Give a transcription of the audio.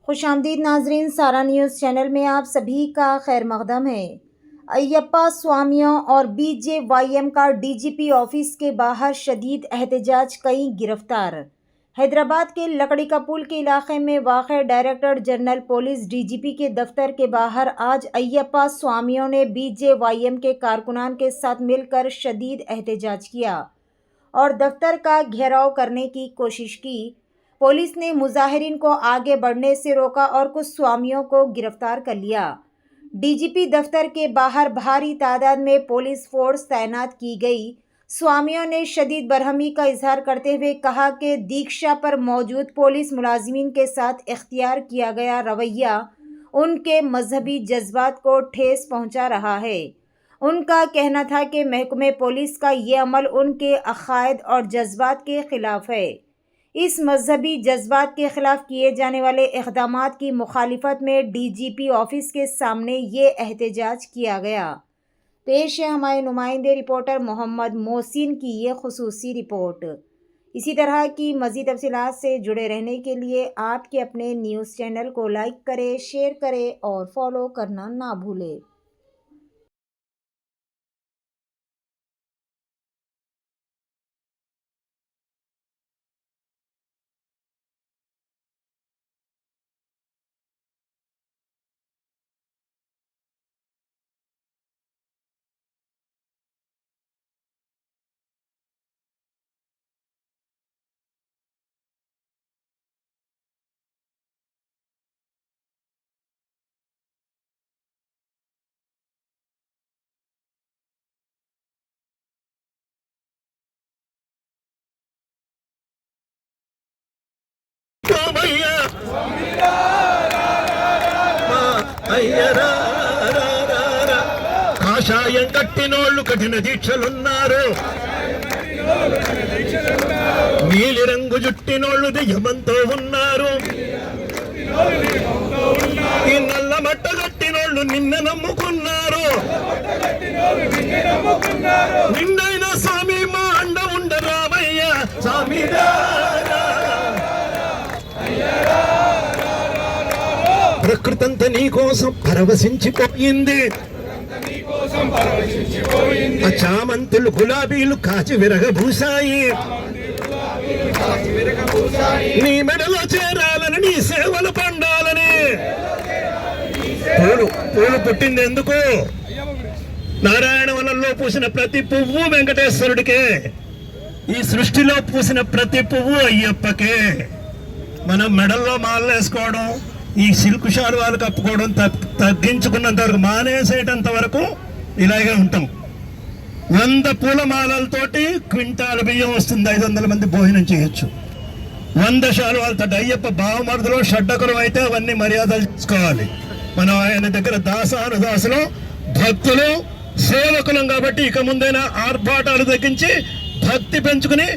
खुशामदीद नाजरीन, सारा news channel में आप सभी का खैर मकदम है। अय्यप्पा स्वामियों और BJYM का DGP ऑफिस के बाहर शदीद एहतजाज, कई गिरफ्तार। हैदराबाद के लकड़ी का पुल के इलाके में वाक़ डायरेक्टर जनरल पुलिस DGP के दफ्तर के बाहर आज अय्यप्पा स्वामियों ने BJYM के कारकुनान के साथ मिलकर शदीद एहतजाज किया और दफ्तर का घेराव करने की कोशिश की। पुलिस ने मुजाहिरीन को आगे बढ़ने से रोका और कुछ स्वामियों को गिरफ्तार कर लिया। DGP दफ्तर के बाहर भारी तादाद में पुलिस फोर्स तैनात की गई। स्वामियों ने शदीद बरहमी का इजहार करते हुए कहा कि दीक्षा पर मौजूद पुलिस मुलाजिमीन के साथ इख्तियार किया गया रवैया उनके मजहबी जज्बात को ठेस पहुंचा रहा है। उनका कहना था कि महकमे पुलिस का ये अमल उनके अकायद और जज्बात के खिलाफ है। इस मजहबी जज्बात के खिलाफ किए जाने वाले इक़दामात की मुखालिफत में DGP ऑफिस के सामने ये एहतजाज किया गया। पेश है हमारे नुमाइंदे रिपोर्टर मोहम्मद मोहसिन की ये खुसूसी रिपोर्ट। इसी तरह की मज़ीद तफसीलात से जुड़े रहने के लिए आपके अपने न्यूज़ चैनल को लाइक करें, शेयर करें और फॉलो करना ना भूलें। కాషాయం కట్టినోళ్ళు కఠిన దీక్షలున్నారు, నీలి రంగు జుట్టినోళ్ళు దెయ్యమంతో ఉన్నారు, ఈ నల్ల మట్ట కట్టినోళ్ళు నిన్న నమ్ముకున్నారు. నిన్నైన స్వామి మా అండ ఉండ రామయ్య స్వామి. ప్రకృతంతా నీ కోసం పరవశించిపోయింది, ఆ చామంతులు గులాబీలు కాచి విరగబూసాయి. నీ మెడలో చేరాలని, నీ సేవలు పండాలని. పూలు పుట్టింది ఎందుకు? నారాయణ వనంలో పూసిన ప్రతి పువ్వు వెంకటేశ్వరుడికే, ఈ సృష్టిలో పూసిన ప్రతి పువ్వు అయ్యప్పకే. మనం మెడల్లో మాలలు వేసుకోవడం, ఈ సిల్క్ శాలువాలు కప్పుకోవడం తగ్గించుకున్నంత వరకు, మానేసేటంత వరకు ఇలాగే ఉంటాం. 100 పూల మాలలతోటి క్వింటాల బియ్యం వస్తుంది, 500 మంది భోజనం చేయొచ్చు. 100 శాలువాలతో అయ్యప్ప బావమరుదులో షడ్డకులం అయితే అవన్నీ మర్యాదలు తీసుకోవాలి. మనం ఆయన దగ్గర దాసానుదాసులు, భక్తులు, సేవకులం కాబట్టి ఇక ముందైనా ఆర్భాటాలు తగ్గించి భక్తి పెంచుకుని